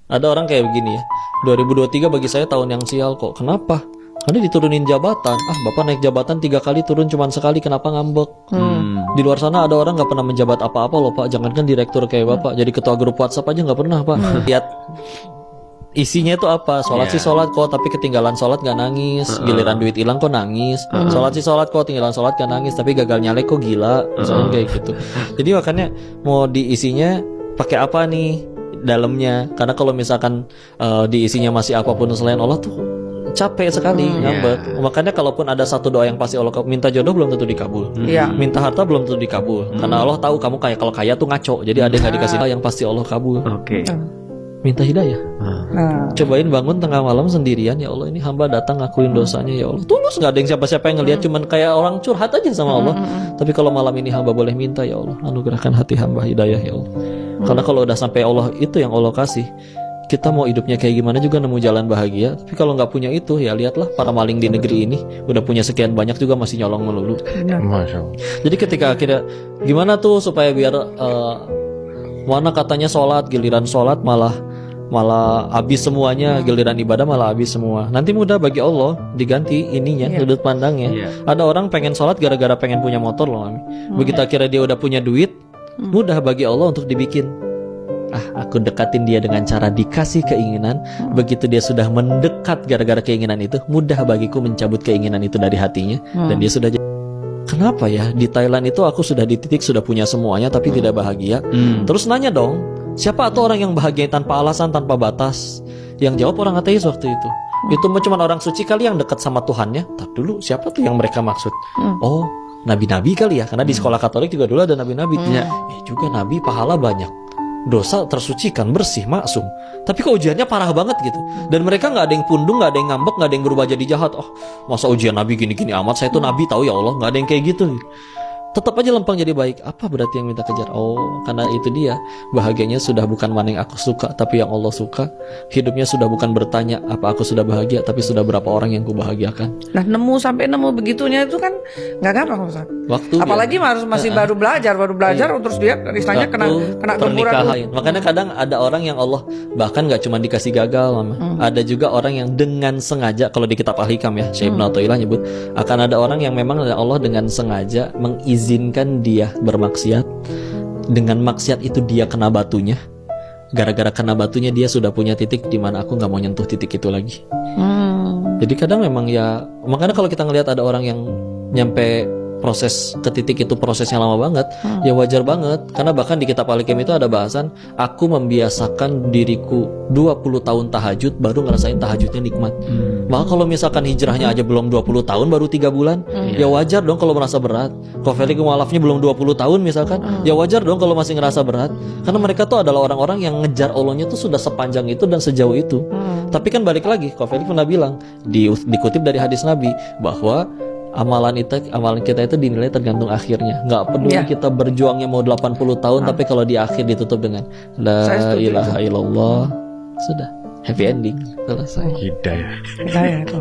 Ada orang kayak begini ya, 2023 bagi saya tahun yang sial kok. Kenapa? Karena diturunin jabatan. Bapak naik jabatan 3 kali, turun cuma sekali, kenapa ngambek? Di luar sana ada orang gak pernah menjabat apa-apa loh Pak. Jangankan direktur kayak Bapak, jadi ketua grup WhatsApp aja gak pernah Pak. Lihat isinya itu apa? Sholat sih sholat kok, tapi ketinggalan sholat gak nangis. Giliran duit hilang kok nangis. Sholat sih sholat kok, tinggalan sholat gak nangis, tapi gagal nyalek kok gila. Misalnya kayak gitu. Jadi makanya mau diisinya pakai apa nih dalamnya? Karena kalau misalkan diisinya masih apapun selain Allah tuh capek sekali ngambek. Makanya kalaupun ada satu doa yang pasti Allah minta jodoh belum tentu dikabul. Minta harta belum tentu dikabul. Karena Allah tahu kamu kaya, kalau kaya tuh ngaco. Jadi ada yang gak dikasih yang pasti Allah kabul. Minta hidayah. Cobain bangun tengah malam sendirian, ya Allah ini hamba datang ngakuin dosanya ya Allah. Tulus, nggak ada yang siapa-siapa yang ngelihat, cuman kayak orang curhat aja sama Allah. Tapi kalau malam ini hamba boleh minta, ya Allah anugerahkan hati hamba hidayah ya Allah. Karena kalau udah sampai Allah itu yang Allah kasih, kita mau hidupnya kayak gimana juga nemu jalan bahagia. Tapi kalau nggak punya itu, ya lihatlah para maling di negeri ini udah punya sekian banyak juga masih nyolong melulu. Masya Allah. Jadi ketika akhirnya gimana tuh supaya biar mana katanya sholat, giliran sholat malah habis semuanya, giliran ibadah malah habis semua. Nanti mudah bagi Allah diganti ininya, sudut pandangnya. Ada orang pengen sholat gara-gara pengen punya motor loh Mami. Begitu akhirnya dia udah punya duit, mudah bagi Allah untuk dibikin, aku dekatin dia dengan cara dikasih keinginan. Begitu dia sudah mendekat gara-gara keinginan itu, mudah bagiku mencabut keinginan itu dari hatinya. Dan dia sudah kenapa ya di Thailand itu aku sudah di titik sudah punya semuanya tapi tidak bahagia. Terus nanya dong, siapa atau orang yang bahagia tanpa alasan, tanpa batas? Yang jawab orang ateis waktu itu. Itu cuma orang suci kali yang dekat sama Tuhannya. Tapi dulu siapa tuh yang mereka maksud? Oh, nabi-nabi kali ya. Karena di sekolah Katolik juga dulu ada nabi-nabi. Juga nabi pahala banyak, dosa tersucikan, bersih, maksum. Tapi kok ujiannya parah banget gitu. Dan mereka nggak ada yang pundung, nggak ada yang ngambek, nggak ada yang berubah jadi jahat. Masa ujian nabi gini-gini amat, saya tuh nabi tahu ya Allah. Nggak ada yang kayak gitu. Tetap aja lempang jadi baik. Apa berarti yang minta kejar? Karena itu dia, bahagianya sudah bukan mana yang aku suka, tapi yang Allah suka. Hidupnya sudah bukan bertanya apa aku sudah bahagia, tapi sudah berapa orang yang kubahagiakan. Nah sampai nemu begitunya itu kan nggak gampang Ustaz. Waktu apalagi masih baru belajar terus dia istilahnya kena gempuran. Makanya kadang ada orang yang Allah bahkan nggak cuma dikasih gagal, Mama. Ada juga orang yang dengan sengaja, kalau di kitab Al-Hikam ya, Syekh Ibnu Athaillah nyebut, akan ada orang yang memang Allah dengan sengaja mengizinkan dia bermaksiat. Dengan maksiat itu dia kena batunya. Gara-gara kena batunya dia sudah punya titik di mana aku nggak mau nyentuh titik itu lagi. Jadi kadang memang ya, makanya kalau kita ngelihat ada orang yang nyampe proses ke titik itu prosesnya lama banget, ya wajar banget. Karena bahkan di kitab Al-Hikam itu ada bahasan, aku membiasakan diriku 20 tahun tahajud baru ngerasain tahajudnya nikmat. Maka kalau misalkan hijrahnya aja belum 20 tahun, baru 3 bulan, ya wajar dong kalau merasa berat. Kalau Felix mualafnya belum 20 tahun misalkan, ya wajar dong kalau masih ngerasa berat. Karena mereka tuh adalah orang-orang yang ngejar Allahnya tuh sudah sepanjang itu dan sejauh itu. Tapi kan balik lagi, Ko Felix pernah bilang, dikutip dari hadis Nabi, bahwa amalan kita itu dinilai tergantung akhirnya. Nggak peduli kita berjuangnya mau 80 tahun, tapi kalau di akhir ditutup dengan La ilaha illallah, sudah happy ending, selesai. Hidayah itu